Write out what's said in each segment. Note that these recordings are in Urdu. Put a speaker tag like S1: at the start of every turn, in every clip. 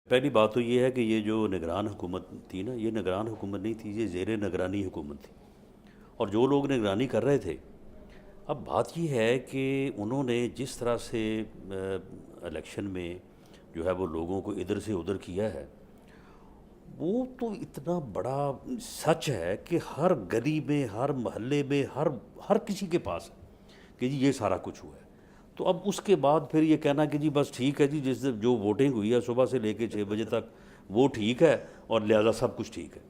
S1: پہلی بات تو یہ ہے کہ یہ جو نگران حکومت تھی نا، یہ نگران حکومت نہیں تھی، یہ زیر نگرانی حکومت تھی، اور جو لوگ نگرانی کر رہے تھے، اب بات یہ ہے کہ انہوں نے جس طرح سے الیکشن میں جو ہے وہ لوگوں کو ادھر سے ادھر کیا ہے، وہ تو اتنا بڑا سچ ہے کہ ہر گلی میں، ہر محلے میں، ہر کسی کے پاس ہے کہ جی یہ سارا کچھ ہوا ہے۔ تو اب اس کے بعد پھر یہ کہنا کہ جی بس ٹھیک ہے جی، جو ووٹنگ ہوئی ہے صبح سے لے کے 6 بجے تک وہ ٹھیک ہے اور لہذا سب کچھ ٹھیک ہے۔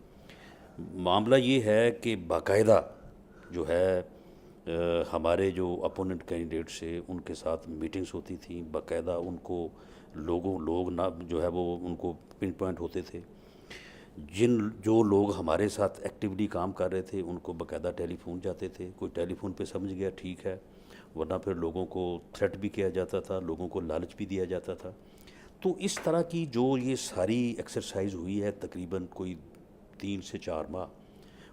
S1: معاملہ یہ ہے کہ باقاعدہ جو ہے ہمارے جو اپوننٹ کینڈیڈیٹ سے ان کے ساتھ میٹنگز ہوتی تھیں، باقاعدہ ان کو لوگ نہ جو ہے وہ ان کو پن پوائنٹ ہوتے تھے، جو لوگ ہمارے ساتھ ایکٹیولی کام کر رہے تھے ان کو باقاعدہ ٹیلی فون جاتے تھے، کوئی ٹیلی فون پہ سمجھ گیا ٹھیک ہے، ورنہ پھر لوگوں کو تھریٹ بھی کیا جاتا تھا، لوگوں کو لالچ بھی دیا جاتا تھا۔ تو اس طرح کی جو یہ ساری ایکسرسائز ہوئی ہے تقریباً کوئی 3 سے 4 ماہ،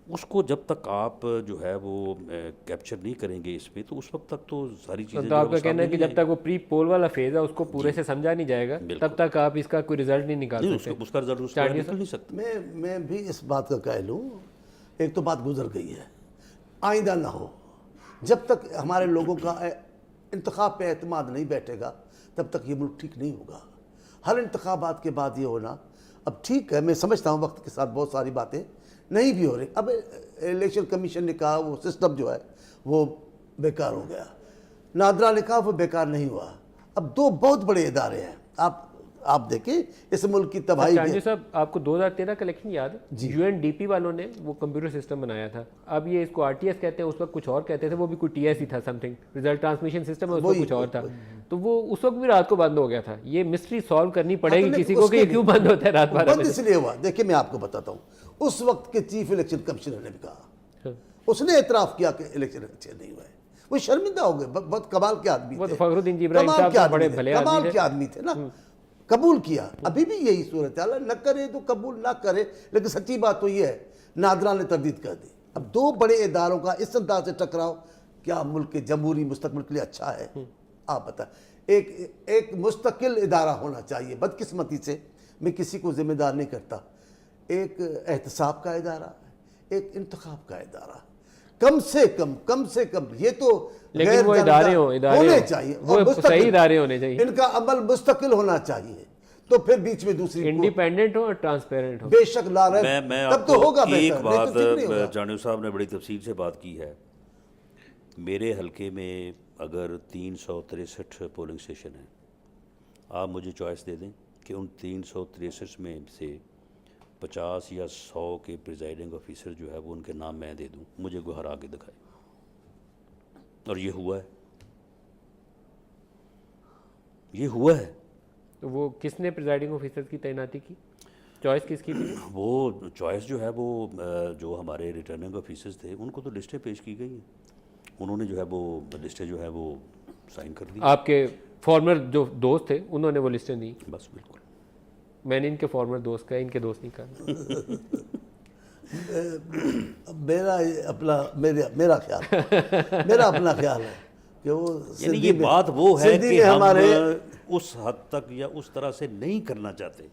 S1: اس کو جب تک آپ جو ہے وہ کیپچر نہیں کریں گے اس پہ، تو اس وقت تک تو ساری چیزیں
S2: تو آپ کا کہنا ہے کہ جب تک وہ پری پول والا فیز ہے اس کو پورے سے سمجھا نہیں جائے گا تب تک آپ اس کا کوئی رزلٹ نہیں نکال سکتے؟
S1: اس کا رزلٹ اس کا نکل نہیں سکتا۔
S3: میں بھی اس بات کا قائل ہوں، ایک تو بات گزر گئی ہے، آئندہ نہ ہو۔ جب تک ہمارے لوگوں کا انتخاب پہ اعتماد نہیں بیٹھے گا تب تک یہ ملک ٹھیک نہیں ہوگا۔ ہر انتخابات کے بعد یہ ہونا، اب ٹھیک ہے میں سمجھتا ہوں وقت کے ساتھ بہت ساری باتیں نہیں بھی ہو رہی، اب الیکشن کمیشن نے کہا وہ سسٹم جو ہے وہ بیکار ہو گیا، نادرا نے کہا وہ بیکار نہیں ہوا۔ اب 2 بہت بڑے ادارے ہیں، آپ دیکھیں اس ملک کی تباہی
S2: چانجو صاحب آپ کو 2013 کا الیکشن یاد ہے؟ یو این ڈی پی والوں نے وہ کمپیوٹر سسٹم بنایا تھا، اب یہ اس کو آر ٹی ایس کہتے ہیں، اس وقت کچھ اور کہتے تھے، وہ بھی کوئی ٹی ایس ہی تھا some thing, result transmission system ہے، اس وقت کچھ اور تھا، تو وہ اس وقت بھی رات کو بند ہو گیا تھا۔ یہ مسٹری سالو کرنی پڑے گی کسی کو کہ یہ کیوں بند ہوتا ہے رات 12
S3: بند
S2: بجے؟
S3: اس لیے ہوا، دیکھیں میں آپ کو بتاتا ہوں، اس وقت کے چیف الیکشن کمشنر نے بھی کہا، اس نے اعتراف کیا کہ الیکشن اچھے نہیں ہوئے، وہ شرمندہ ہو گئے، بہت کمال کے آدمی
S2: وہ
S3: تھے،
S2: تو فخر الدین جی ابراہیم صاحب بڑے بھلے
S3: کمال کے آدمی تھے نا، قبول کیا۔ ابھی بھی یہی صورتحال ہے، نہ کرے تو قبول نہ کرے، لیکن سچی بات تو یہ ہے نادرا نے تردید کر دی۔ اب 2 بڑے اداروں کا اس انداز سے ٹکراؤ کیا ملک کے جمہوری مستقبل کے لیے اچھا ہے؟ آپ بتائیں، ایک مستقل ادارہ ہونا چاہیے، بدقسمتی سے میں کسی کو ذمہ دار نہیں کرتا، ایک احتساب کا ادارہ، ایک انتخاب کا ادارہ، کم سے کم یہ تو
S2: لیکن وہ ادارے
S3: ہونے چاہیے،
S2: وہ صحیح ادارے ہونے چاہیے،
S3: ان کا عمل مستقل ہونا چاہیے، تو پھر بیچ میں دوسری
S2: انڈیپینڈنٹ ہو اور ٹرانسپیرنٹ ہو۔
S3: بے شک لا رہے
S1: میں
S3: تب تو ہوگا
S1: ایک
S3: بہتر،
S1: بات چانیو صاحب نے بڑی تفصیل سے بات کی ہے، میرے حلقے میں اگر 363 پولنگ اسٹیشن ہیں، آپ مجھے چوائس دے دیں کہ ان 363 میں سے 50 یا 100 کے پریزائڈنگ آفیسر جو ہے وہ ان کے نام میں دے دوں، مجھے کوئی ہرا کے دکھائے، اور یہ ہوا ہے۔
S2: تو وہ کس نے پریزائڈنگ آفیسر کی تعیناتی کی؟ چوائس کس کی تھی؟
S1: وہ چوائس جو ہے وہ جو ہمارے ریٹرننگ آفیسرز تھے ان کو تو لسٹیں پیش کی گئی ہیں، انہوں نے جو ہے وہ لسٹیں جو ہے وہ سائن کر دی۔ آپ
S2: کے فارمر جو دوست تھے انہوں نے وہ لسٹیں دی؟
S1: بس بالکل،
S2: میں نے ان کے فارمر دوست کہا، ان کے دوست نہیں کہا۔
S3: میرا اپنا خیال ہے کہ وہ
S1: یعنی یہ بات وہ ہے کہ ہم اس حد تک یا اس طرح سے نہیں کرنا چاہتے۔